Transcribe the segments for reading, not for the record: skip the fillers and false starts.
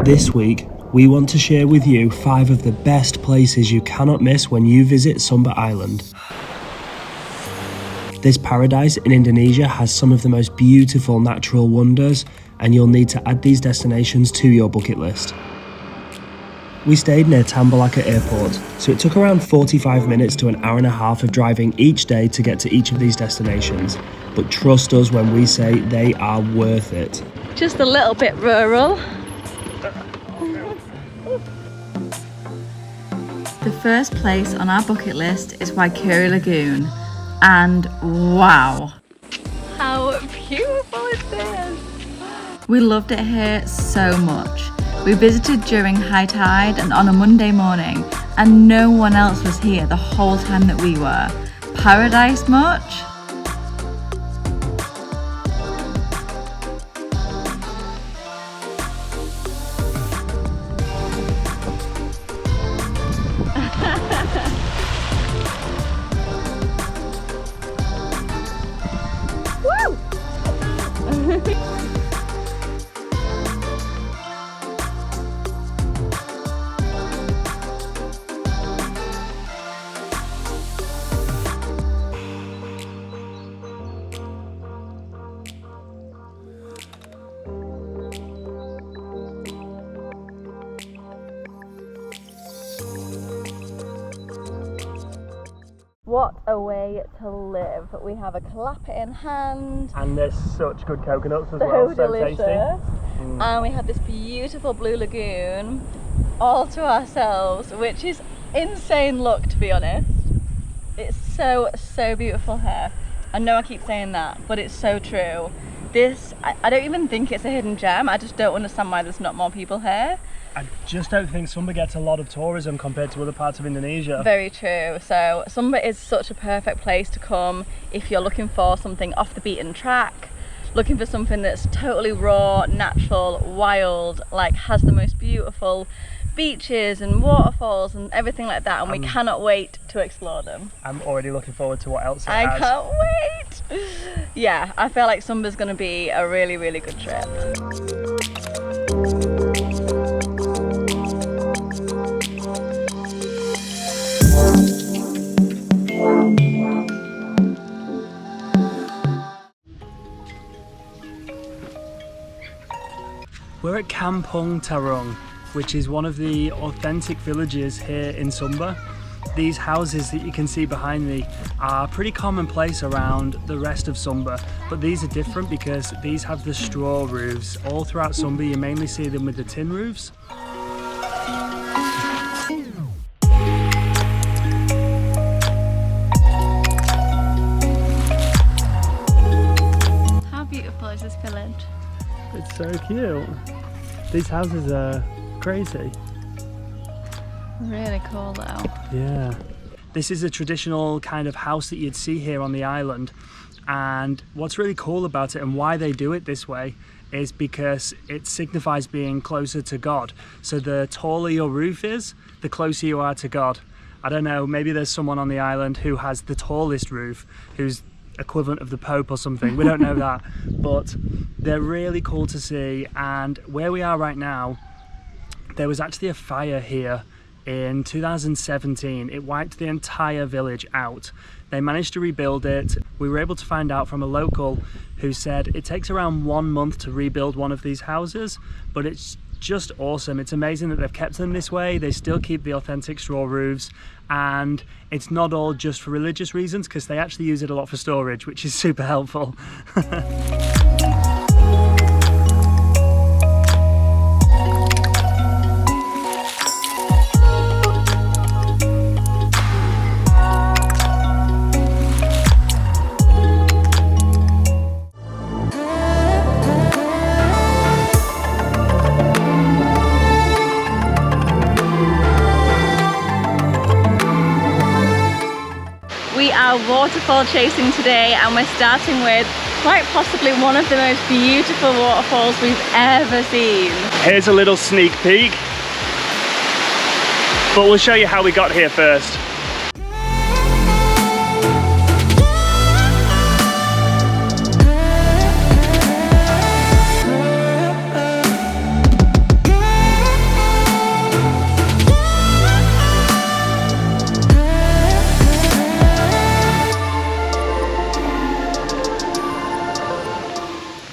This week, we want to share with you 5 of the best places you cannot miss when you visit Sumba Island. This paradise in Indonesia has some of the most beautiful natural wonders, and you'll need to add these destinations to your bucket list. We stayed near Tambalaka Airport, so it took around 45 minutes to an hour and a half of driving each day to get to each of these destinations. But trust us when we say they are worth it. Just a little bit rural. The first place on our bucket list is Waikuri Lagoon, and wow! How beautiful is this? We loved it here so much. We visited during high tide and on a Monday morning, and no one else was here the whole time that we were. Paradise much? What a way to live. We have a clap in hand. And there's such good coconuts as so well, so delicious. tasty. And we have this beautiful blue lagoon all to ourselves, which is insane look, to be honest. It's so beautiful here. I know I keep saying that, but it's so true. This, I don't even think it's a hidden gem. I just don't understand why there's not more people here. I just don't think Sumba gets a lot of tourism compared to other parts of Indonesia. Very true. So Sumba is such a perfect place to come if you're looking for something off the beaten track, looking for something that's totally raw, natural, wild, like has the most beautiful beaches and waterfalls and everything like that, and we cannot wait to explore them. I'm already looking forward to what else it has. I can't wait! Yeah, I feel like Sumba's going to be a really good trip. We're at Kampung Tarung, which is one of the authentic villages here in Sumba. These houses that you can see behind me are pretty commonplace around the rest of Sumba, but these are different because these have the straw roofs. All throughout Sumba you mainly see them with the tin roofs. How beautiful is this village? It's so cute. These houses are crazy. Really cool though. Yeah. This is a traditional kind of house that you'd see here on the island, and what's really cool about it and why they do it this way is because it signifies being closer to God. So the taller your roof is, the closer you are to God. I don't know, maybe there's someone on the island who has the tallest roof, who's equivalent of the Pope or something, we don't know that, but they're really cool to see. And where we are right now, there was actually a fire here in 2017. It wiped the entire village out. They managed to rebuild it. We were able to find out from a local who said it takes around 1 month to rebuild one of these houses, but it's just awesome. It's amazing that they've kept them this way. They still keep the authentic straw roofs, and it's not all just for religious reasons because they actually use it a lot for storage, which is super helpful. We are waterfall chasing today, and we're starting with quite possibly one of the most beautiful waterfalls we've ever seen. Here's a little sneak peek, but we'll show you how we got here first.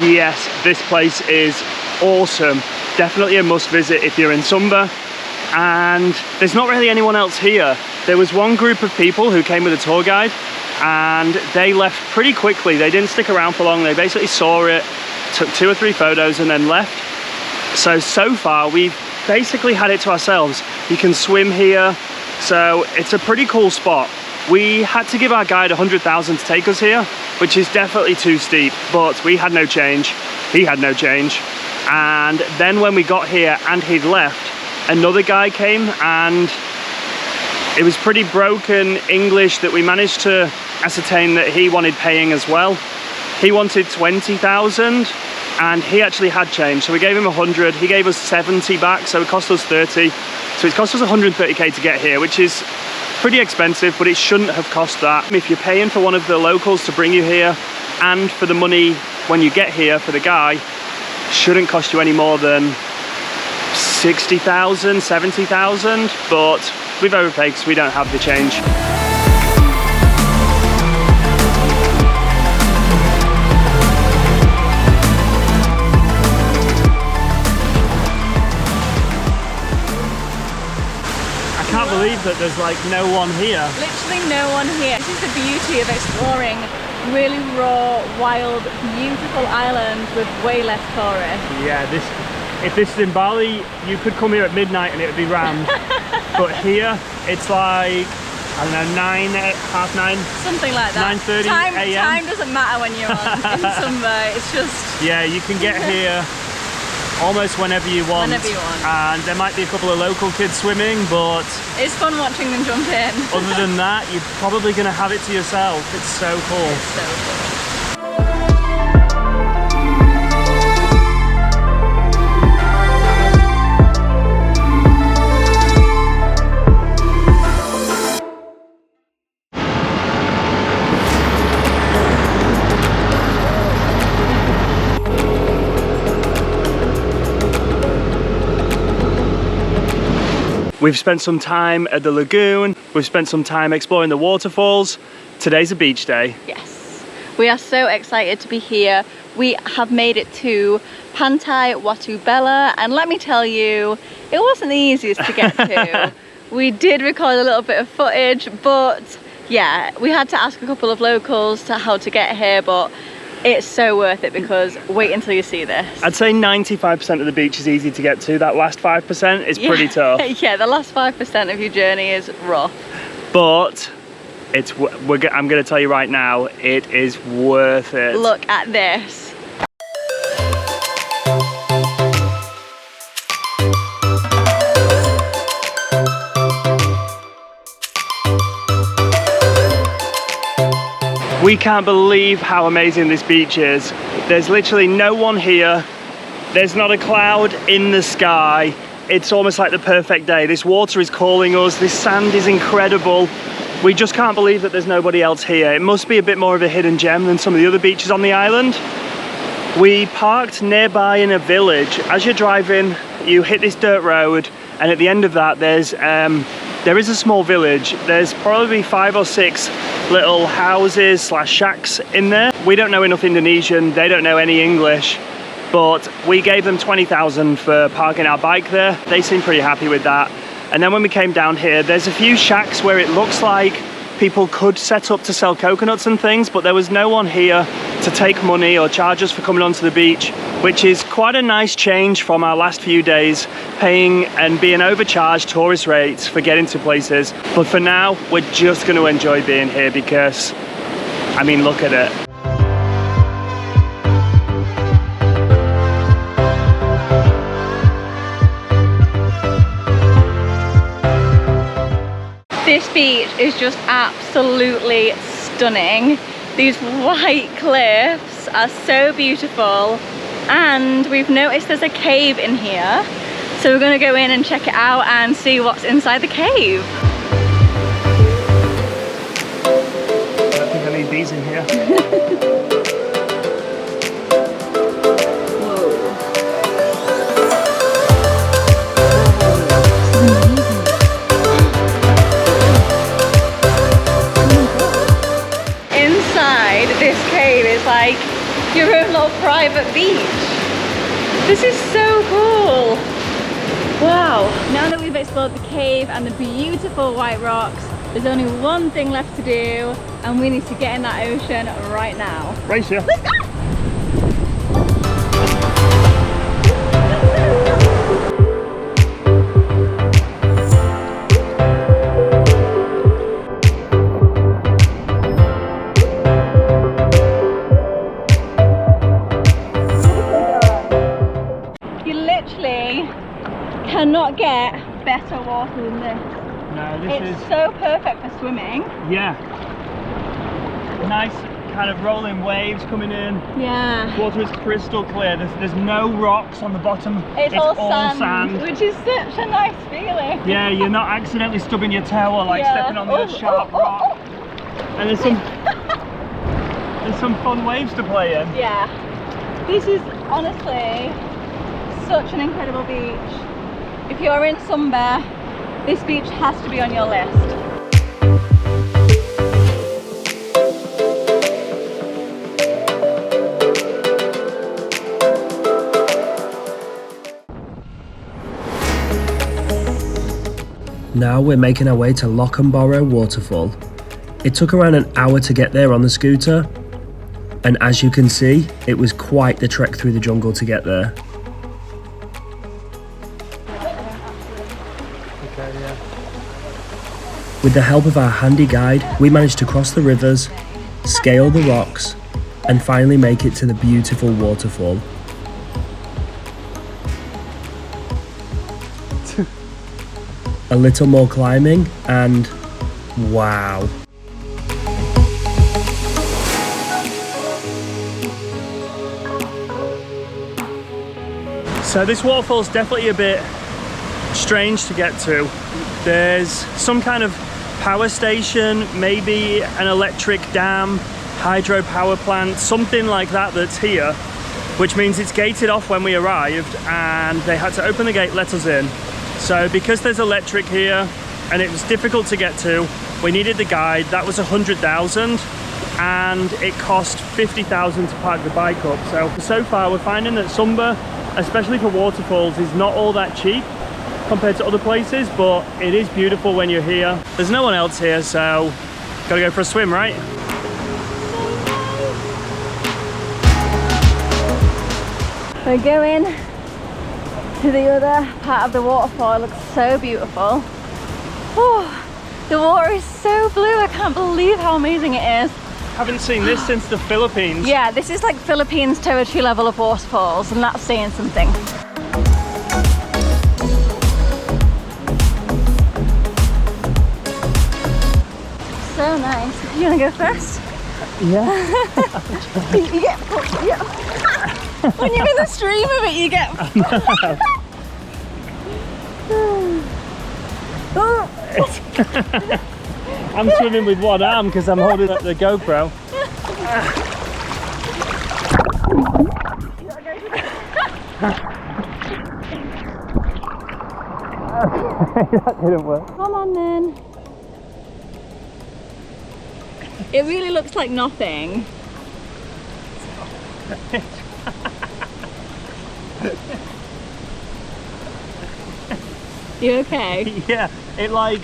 Yes, this place is awesome. Definitely a must visit if you're in Sumba. And there's not really anyone else here. There was one group of people who came with a tour guide and they left pretty quickly. They didn't stick around for long. They basically saw it, took 2 or 3 photos and then left. So far we've basically had it to ourselves. You can swim here, so it's a pretty cool spot. We had to give our guide 100,000 to take us here, which is definitely too steep, but we had no change. He had no change. And then when we got here and he'd left, another guy came, and it was pretty broken English that we managed to ascertain that he wanted paying as well. He wanted 20,000 and he actually had change, so we gave him 100. He gave us 70 back, so it cost us 30. So it cost us 130k to get here, which is pretty expensive, but it shouldn't have cost that. If you're paying for one of the locals to bring you here and for the money when you get here for the guy, shouldn't cost you any more than 60,000, 70,000, but we've overpaid because we don't have the change. I can't believe that there's like no one here. Literally no one here. This is the beauty of exploring really raw, wild, beautiful islands with way less tourists. Yeah, if this is in Bali, you could come here at midnight and it would be rammed. But here, it's like, I don't know, 9, half 9? Something like that. 9:30 a.m. Time doesn't matter when you're in Sumba, it's just... Yeah, you can get here almost whenever you want. Whenever you want. And there might be a couple of local kids swimming, but... It's fun watching them jump in. Other than that, you're probably going to have it to yourself. It's so cool. It's so cool. We've spent some time at the lagoon, we've spent some time exploring the waterfalls. Today's a beach day. Yes, we are so excited to be here. We have made it to Pantai, Watu, and let me tell you, it wasn't the easiest to get to. We did record a little bit of footage, but yeah, we had to ask a couple of locals to how to get here, but it's so worth it because wait until you see this. I'd say 95% of the beach is easy to get to. That last 5% is pretty tough. Yeah, the last 5% of your journey is rough. But I'm going to tell you right now, it is worth it. Look at this. We can't believe how amazing this beach is. There's literally no one here. There's not a cloud in the sky. It's almost like the perfect day. This water is calling us. This sand is incredible. We just can't believe that there's nobody else here. It must be a bit more of a hidden gem than some of the other beaches on the island. We parked nearby in a village. As you're driving, you hit this dirt road, and at the end of that, there is a small village. There's probably 5 or 6 little houses / shacks in there. We don't know enough Indonesian, they don't know any English, but we gave them 20,000 for parking our bike there. They seem pretty happy with that. And then when we came down here, there's a few shacks where it looks like people could set up to sell coconuts and things, but there was no one here to take money or charge us for coming onto the beach, which is quite a nice change from our last few days paying and being overcharged tourist rates for getting to places. But for now, we're just going to enjoy being here because, I mean, look at it. This beach is just absolutely stunning. These white cliffs are so beautiful, and we've noticed there's a cave in here, so we're going to go in and check it out and see what's inside the cave. I don't think I need these in here. This cave is like your own little private beach. This is so cool. Wow. Now that we've explored the cave and the beautiful white rocks, there's only one thing left to do, and we need to get in that ocean right now. Race here. Let's go! Cannot get better water than this. No, this is so perfect for swimming. Yeah. Nice kind of rolling waves coming in. Yeah. Water is crystal clear. There's no rocks on the bottom. It's all sand, which is such a nice feeling. Yeah, you're not accidentally stubbing your toe or like stepping on the sharp rock. And there's some fun waves to play in. Yeah. This is honestly such an incredible beach. If you're in Sumba, this beach has to be on your list. Now we're making our way to Lokomboro Waterfall. It took around an hour to get there on the scooter, and as you can see, it was quite the trek through the jungle to get there. With the help of our handy guide, we managed to cross the rivers, scale the rocks, and finally make it to the beautiful waterfall. A little more climbing and wow. So this waterfall is definitely a bit strange to get to. There's some kind of power station, maybe an electric dam, hydro power plant, something like that that's here, which means it's gated off when we arrived and they had to open the gate, let us in. So because there's electric here and it was difficult to get to, we needed the guide. That was 100,000 and it cost 50,000 to park the bike up. So far we're finding that Sumba, especially for waterfalls, is not all that cheap compared to other places, but it is beautiful when you're here. There's no one else here, so gotta go for a swim, right? We're going to the other part of the waterfall. It looks so beautiful. Oh, the water is so blue. I can't believe how amazing it is. Haven't seen this since the Philippines. Yeah, this is like Philippines territory level of waterfalls, and that's saying something. So nice. You wanna go first? Yeah. you get when you're in the stream of it, you get I'm swimming with one arm because I'm holding up the GoPro. That didn't work. Come on then. It really looks like nothing. You okay? Yeah, it like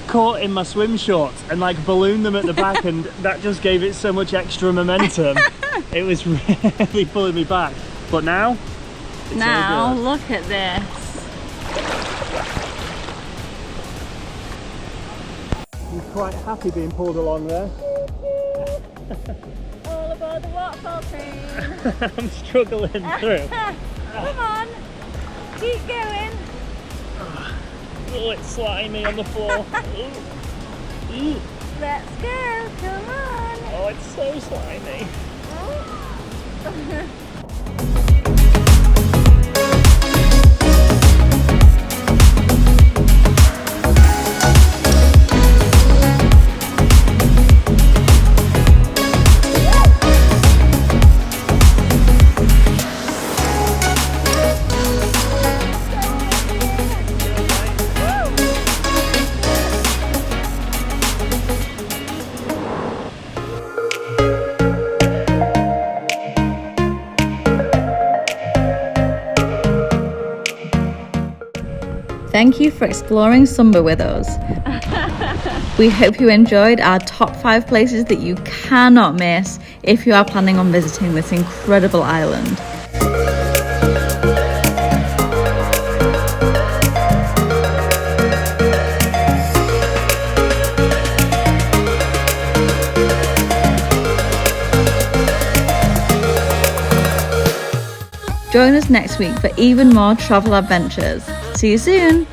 caught in my swim shorts and like ballooned them at the back and that just gave it so much extra momentum. It was really pulling me back. But now, now look at this. I'm quite happy being pulled along there. All aboard the waterfall train. I'm struggling through. Come on, keep going. Oh, it's slimy on the floor. Ooh. Ooh. Let's go, come on. Oh, it's so slimy. thank you for exploring Sumba with us. We hope you enjoyed our top 5 places that you cannot miss if you are planning on visiting this incredible island. Join us next week for even more travel adventures. See you soon!